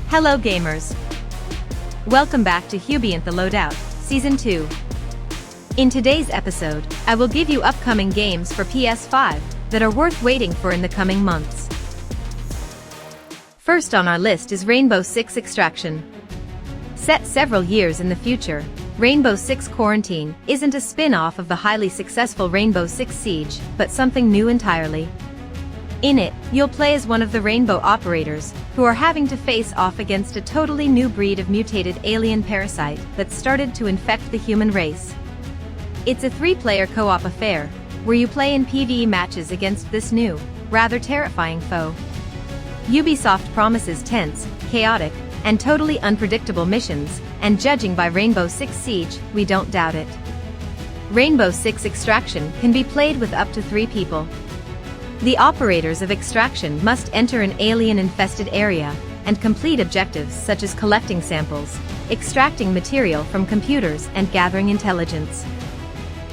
Hello gamers! Welcome back to Hubient the Loadout, Season 2. In today's episode, I will give you upcoming games for PS5 that are worth waiting for in the coming months. First on our list is Rainbow Six Extraction. Set several years in the future, Rainbow Six Quarantine isn't a spin-off of the highly successful Rainbow Six Siege, but something new entirely. In it, you'll play as one of the Rainbow operators, who are having to face off against a totally new breed of mutated alien parasite that started to infect the human race. It's a 3-player co-op affair, where you play in PvE matches against this new, rather terrifying foe. Ubisoft promises tense, chaotic, and totally unpredictable missions, and judging by Rainbow Six Siege, we don't doubt it. Rainbow Six Extraction can be played with up to 3 people. The operators of Extraction must enter an alien-infested area and complete objectives such as collecting samples, extracting material from computers, and gathering intelligence.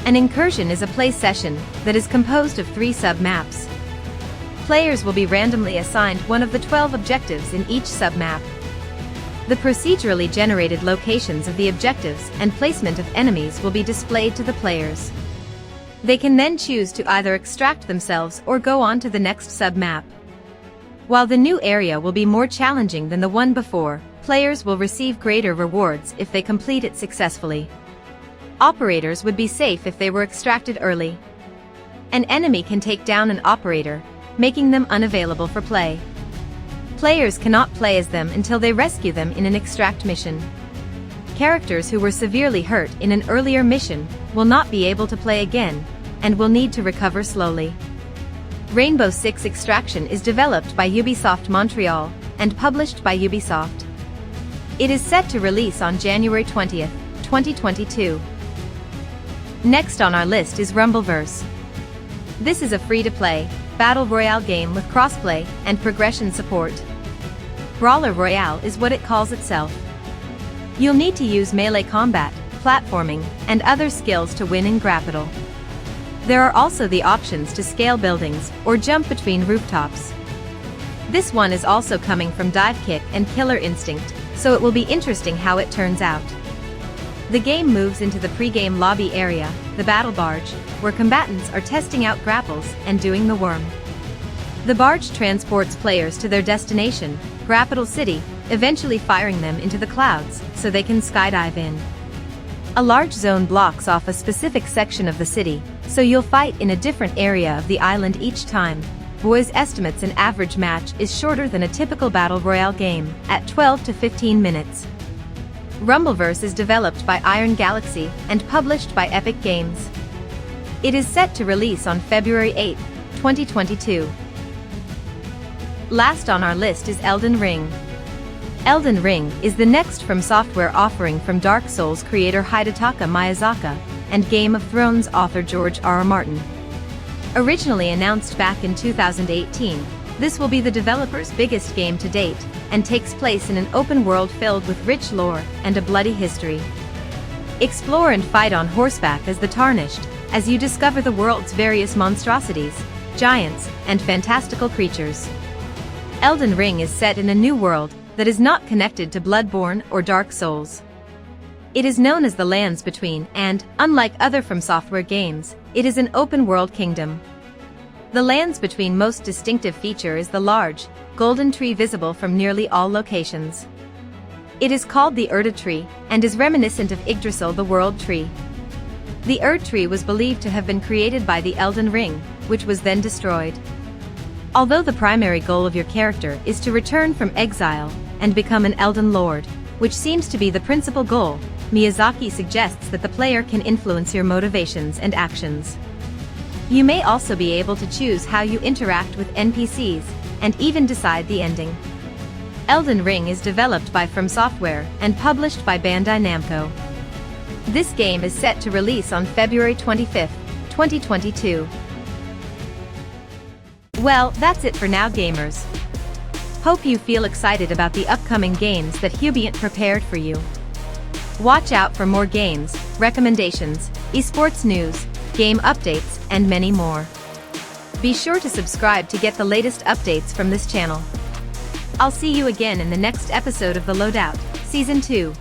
An incursion is a play session that is composed of 3 sub-maps. Players will be randomly assigned one of the 12 objectives in each sub-map. The procedurally generated locations of the objectives and placement of enemies will be displayed to the players. They can then choose to either extract themselves or go on to the next sub-map. While the new area will be more challenging than the one before, players will receive greater rewards if they complete it successfully. Operators would be safe if they were extracted early. An enemy can take down an operator, making them unavailable for play. Players cannot play as them until they rescue them in an extract mission. Characters who were severely hurt in an earlier mission will not be able to play again, and will need to recover slowly. Rainbow Six Extraction is developed by Ubisoft Montreal, and published by Ubisoft. It is set to release on January 20th, 2022. Next on our list is Rumbleverse. This is a free-to-play, battle royale game with crossplay and progression support. Brawler royale is what it calls itself. You'll need to use melee combat, platforming, and other skills to win in grapple. There are also the options to scale buildings or jump between rooftops. This one is also coming from Divekick and Killer Instinct, so it will be interesting how it turns out. The game moves into the pre-game lobby area, the battle barge, where combatants are testing out grapples and doing the worm. The barge transports players to their destination, Grapple City, eventually firing them into the clouds so they can skydive in. A large zone blocks off a specific section of the city, so you'll fight in a different area of the island each time. Boys estimates an average match is shorter than a typical battle royale game, at 12 to 15 minutes. Rumbleverse is developed by Iron Galaxy and published by Epic Games. It is set to release on February 8, 2022. Last on our list is Elden Ring. Elden Ring is the next From Software offering from Dark Souls creator Hidetaka Miyazaki and Game of Thrones author George R. R. Martin. Originally announced back in 2018, this will be the developer's biggest game to date, and takes place in an open world filled with rich lore and a bloody history. Explore and fight on horseback as the Tarnished, as you discover the world's various monstrosities, giants, and fantastical creatures. Elden Ring is set in a new world that is not connected to Bloodborne or Dark Souls. It is known as the Lands Between and, unlike other From Software games, it is an open-world kingdom. The Lands Between most distinctive feature is the large, golden tree visible from nearly all locations. It is called the Erde tree, and is reminiscent of Yggdrasil the World Tree. The Erde tree was believed to have been created by the Elden Ring, which was then destroyed. Although the primary goal of your character is to return from exile and become an Elden Lord, which seems to be the principal goal, Miyazaki suggests that the player can influence your motivations and actions. You may also be able to choose how you interact with NPCs, and even decide the ending. Elden Ring is developed by From Software and published by Bandai Namco. This game is set to release on February 25, 2022. Well, that's it for now gamers. Hope you feel excited about the upcoming games that Hubient prepared for you. Watch out for more games, recommendations, esports news, game updates, and many more. Be sure to subscribe to get the latest updates from this channel. I'll see you again in the next episode of the Loadout, Season 2.